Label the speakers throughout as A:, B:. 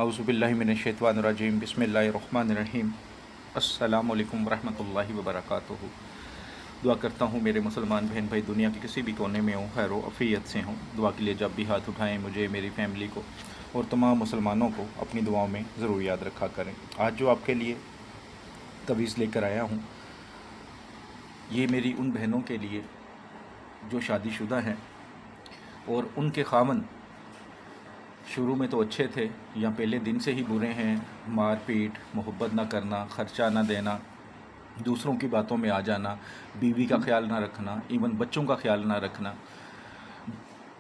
A: औज़ुबिल्लाहि मिनश्शैतानिर्रजीम बिस्मिल्लाहिर्रहमानिर्रहीम। अस्सलामु अलैकुम वरहमतुल्लाहि वबरकातुहू। दुआ करता हूँ मेरे मुसलमान बहन भाई दुनिया के किसी भी कोने में हों, खैर व अफ़ियत से हों। दुआ के लिए जब भी हाथ उठाएं मुझे, मेरी फैमिली को और तमाम मुसलमानों को अपनी दुआओं में ज़रूर याद रखा करें। आज जो आपके लिए तवीज़ लेकर आया हूँ, ये मेरी उन बहनों के लिए जो शादीशुदा हैं और उनके खामन शुरू में तो अच्छे थे या पहले दिन से ही बुरे हैं। मार पीट, मोहब्बत ना करना, ख़र्चा ना देना, दूसरों की बातों में आ जाना, बीवी का ख्याल ना रखना, इवन बच्चों का ख्याल ना रखना,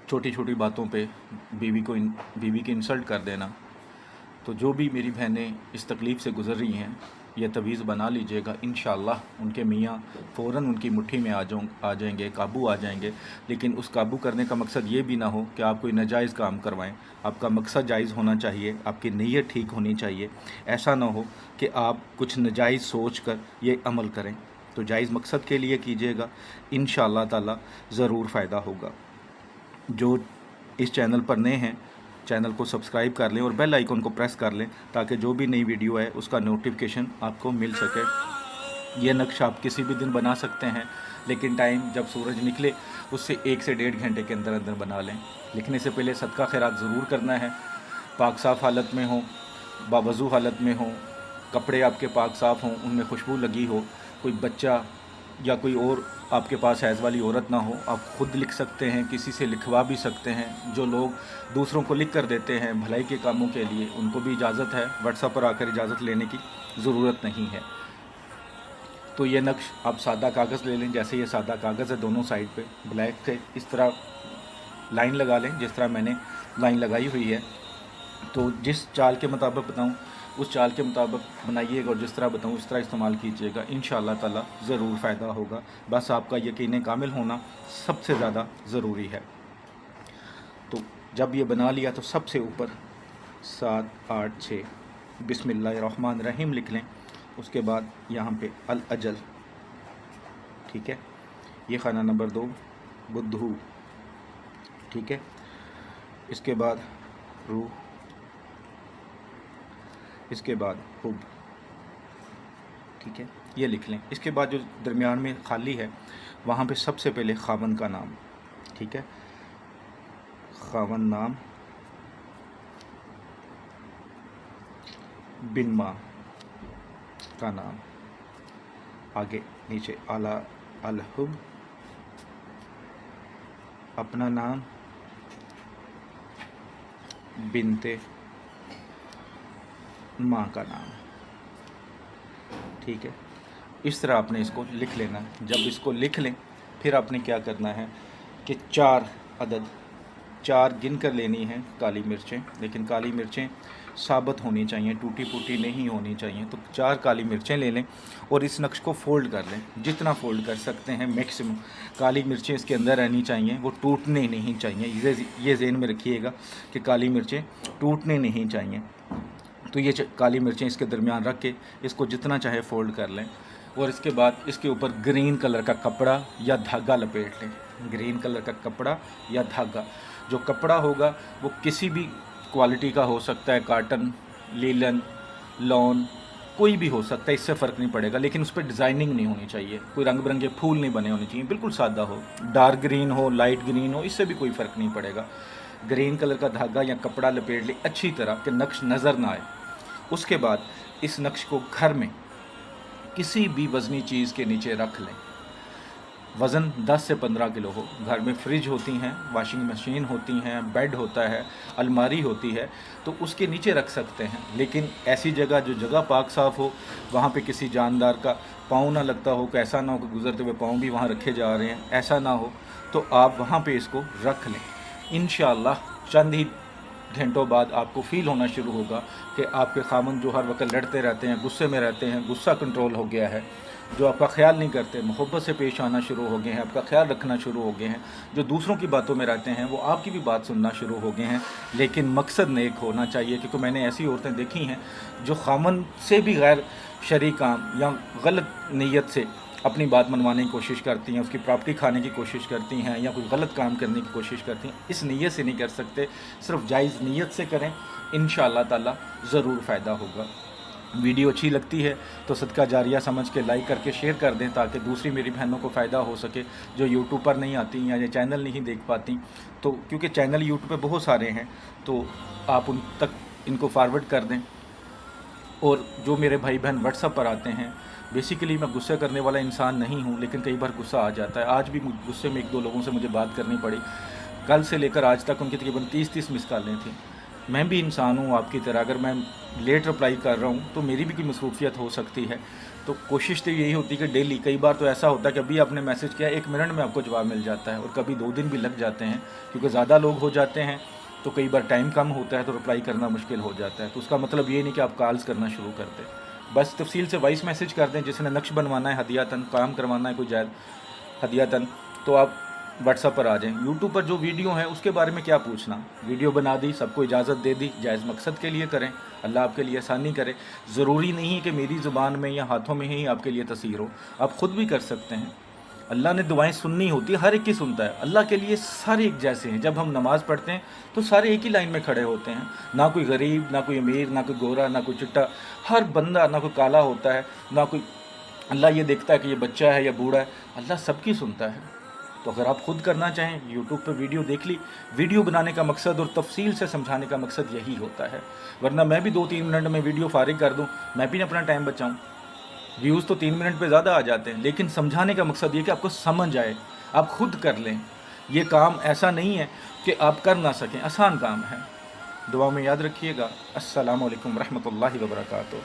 A: छोटी छोटी बातों पे बीवी की इंसल्ट कर देना। तो जो भी मेरी बहनें इस तकलीफ़ से गुज़र रही हैं, ये तवीज़ बना लीजिएगा। इंशाअल्लाह उनके मियाँ फ़ौरन उनकी मुट्ठी में आ जाएंगे, काबू आ जाएंगे। लेकिन उस काबू करने का मकसद ये भी ना हो कि आप कोई नाजायज़ काम करवाएं। आपका मकसद जायज़ होना चाहिए, आपकी नीयत ठीक होनी चाहिए। ऐसा ना हो कि आप कुछ नाजायज़ सोच कर ये अमल करें। तो जायज़ मकसद के लिए कीजिएगा, इंशाअल्लाह ताला ज़रूर फ़ायदा होगा। जो इस चैनल पर नए हैं, चैनल को सब्सक्राइब कर लें और बेल आइकन को प्रेस कर लें ताकि जो भी नई वीडियो है उसका नोटिफिकेशन आपको मिल सके। ये नक्शा आप किसी भी दिन बना सकते हैं, लेकिन टाइम जब सूरज निकले उससे 1 से 1.5 घंटे के अंदर अंदर बना लें। लिखने से पहले सदका खैरात ज़रूर करना है। पाक साफ़ हालत में हो, बावज़ू हालत में हो, कपड़े आपके पाक साफ़ हों, उनमें खुशबू लगी हो, कोई बच्चा या कोई और आपके पास हैज़ वाली औरत ना हो। आप ख़ुद लिख सकते हैं, किसी से लिखवा भी सकते हैं। जो लोग दूसरों को लिख कर देते हैं भलाई के कामों के लिए, उनको भी इजाज़त है, व्हाट्सएप पर आकर इजाज़त लेने की ज़रूरत नहीं है। तो ये नक्श आप सादा कागज़ ले लें, जैसे ये सादा कागज़ है, दोनों साइड पे ब्लैक से इस तरह लाइन लगा लें, जिस तरह मैंने लाइन लगाई हुई है। तो जिस चाल के मुताबिक बताऊँ उस चाल के मुताबिक बनाइएगा और जिस तरह बताऊँ उस तरह इस्तेमाल कीजिएगा। इंशाअल्लाह ताला ज़रूर फ़ायदा होगा। बस आपका यकीन कामिल होना सबसे ज़्यादा ज़रूरी है। तो जब ये बना लिया तो सबसे ऊपर 7 8 6 बिस्मिल्लाहिर्रहमानिर्रहीम लिख लें। उसके बाद यहाँ पे अल अजल, ठीक है, ये खाना नंबर 2 बुद्धू, ठीक है। इसके बाद रूह, इसके बाद हुब, ठीक है, ये लिख लें। इसके बाद जो दरमियान में खाली है वहाँ पे सबसे पहले खावन का नाम, ठीक है, खावन नाम बिन माँ का नाम, आगे नीचे आला अल हुब, अपना नाम बिनते माँ का नाम, ठीक है। इस तरह आपने इसको लिख लेना है। जब इसको लिख लें फिर आपने क्या करना है कि 4 गिन कर लेनी है काली मिर्चें, लेकिन काली मिर्चें साबुत होनी चाहिए, टूटी फूटी नहीं होनी चाहिए। तो 4 काली मिर्चें ले लें और इस नक्श को फ़ोल्ड कर लें, जितना फ़ोल्ड कर सकते हैं मैक्सिमम। काली मिर्चें इसके अंदर रहनी चाहिए, वो टूटने नहीं चाहिए। ये ज़हन में रखिएगा कि काली मिर्चें टूटने नहीं चाहिए। तो ये काली मिर्चें इसके दरमियान रख के इसको जितना चाहे फ़ोल्ड कर लें और इसके बाद इसके ऊपर ग्रीन कलर का कपड़ा या धागा लपेट लें। ग्रीन कलर का कपड़ा या धागा, जो कपड़ा होगा वो किसी भी क्वालिटी का हो सकता है, कॉटन, लीलन, लॉन, कोई भी हो सकता है, इससे फ़र्क नहीं पड़ेगा। लेकिन उस पर डिज़ाइनिंग नहीं होनी चाहिए, कोई रंग बिरंगे फूल नहीं बने होने चाहिए, बिल्कुल सादा हो। डार्क ग्रीन हो, लाइट ग्रीन हो, इससे भी कोई फ़र्क नहीं पड़ेगा। ग्रीन कलर का धागा या कपड़ा लपेट ले अच्छी तरह कि नक्श नज़र ना आए। उसके बाद इस नक्श को घर में किसी भी वज़नी चीज़ के नीचे रख लें। वज़न 10 से 15 किलो हो। घर में फ्रिज होती हैं, वॉशिंग मशीन होती हैं, बेड होता है, अलमारी होती है, तो उसके नीचे रख सकते हैं। लेकिन ऐसी जगह जो जगह पाक साफ़ हो, वहाँ पे किसी जानदार का पाँव ना लगता हो, ऐसा ना हो कि गुज़रते हुए पाँव भी वहाँ रखे जा रहे हैं, ऐसा ना हो। तो आप वहाँ पे इसको रख लें। इंशाअल्लाह चंद ही घंटों बाद आपको फ़ील होना शुरू होगा कि आपके खामन जो हर वक्त लड़ते रहते हैं, गुस्से में रहते हैं, गुस्सा कंट्रोल हो गया है। जो आपका ख्याल नहीं करते, मोहब्बत से पेश आना शुरू हो गए हैं, आपका ख्याल रखना शुरू हो गए हैं। जो दूसरों की बातों में रहते हैं वो आपकी भी बात सुनना शुरू हो गए हैं। लेकिन मकसद नेक होना चाहिए, क्योंकि मैंने ऐसी औरतें देखी हैं जो खामन से भी गैर शरई काम या गलत नीयत से अपनी बात मनवाने की कोशिश करती हैं, उसकी प्रॉपर्टी खाने की कोशिश करती हैं या कोई गलत काम करने की कोशिश करती हैं, इस नीयत से नहीं कर सकते, सिर्फ जायज़ नीयत से करें, इंशाअल्लाह ताला ज़रूर फ़ायदा होगा। वीडियो अच्छी लगती है तो सदका जारिया समझ के लाइक करके शेयर कर दें, ताकि दूसरी मेरी बहनों को फ़ायदा हो सके जो यूट्यूब पर नहीं आती या ये चैनल नहीं देख पाती। तो क्योंकि चैनल यूट्यूब पे बहुत सारे हैं, तो आप उन तक इनको फॉरवर्ड कर दें। और जो मेरे भाई बहन व्हाट्सएप पर आते हैं, बेसिकली मैं गुस्सा करने वाला इंसान नहीं हूँ, लेकिन कई बार गुस्सा आ जाता है। आज भी गुस्से में 1-2 लोगों से मुझे बात करनी पड़ी। कल से लेकर आज तक उनकी तकरीबन 30 मिस कॉलें थी। मैं भी इंसान हूँ आपकी तरह, अगर मैं लेट रिप्लाई कर रहा हूँ तो मेरी भी कोई मसरूफियत हो सकती है। तो कोशिश तो यही होती है कि डेली, कई बार तो ऐसा होता है कि अभी आपने मैसेज किया 1 मिनट में आपको जवाब मिल जाता है, और कभी 2 दिन भी लग जाते हैं, क्योंकि ज़्यादा लोग हो जाते हैं तो कई बार टाइम कम होता है तो रिप्लाई करना मुश्किल हो जाता है। तो उसका मतलब ये नहीं कि आप कॉल्स करना शुरू कर दें, बस तफसील से वॉइस मैसेज कर दें। जिसने नक्श बनवाना है हदियातन, काम करवाना है कोई जायज़ हदियातन, तो आप व्हाट्सएप पर आ जाएं। यूट्यूब पर जो वीडियो है उसके बारे में क्या पूछना, वीडियो बना दी, सबको इजाज़त दे दी, जायज़ मकसद के लिए करें, अल्लाह आपके लिए आसानी करे। ज़रूरी नहीं है कि मेरी ज़ुबान में या हाथों में ही आपके लिए तसीर हो, आप ख़ुद भी कर सकते हैं। अल्लाह ने दुआएं सुननी होती है, हर एक की सुनता है। अल्लाह के लिए सारे एक जैसे हैं। जब हम नमाज़ पढ़ते हैं तो सारे एक ही लाइन में खड़े होते हैं, ना कोई गरीब, ना कोई अमीर, ना कोई गोरा, ना कोई चिट्टा, हर बंदा, ना कोई काला होता है, ना कोई अल्लाह ये देखता है कि ये बच्चा है या बूढ़ा है, अल्लाह सबकी सुनता है। तो अगर आप ख़ुद करना चाहें, यूट्यूब पर वीडियो देख ली, वीडियो बनाने का मकसद और तफसील से समझाने का मकसद यही होता है। वरना मैं भी 2-3 मिनट में वीडियो फारिग कर दूं, मैं भी अपना टाइम बचाऊं। व्यूज़ तो 3 मिनट पे ज़्यादा आ जाते हैं, लेकिन समझाने का मकसद ये कि आपको समझ आए, आप खुद कर लें। ये काम ऐसा नहीं है कि आप कर ना सकें, आसान काम है। दुआ में याद रखिएगा। अस्सलामु अलैकुम रहमतुल्लाहि व बरकातुहू।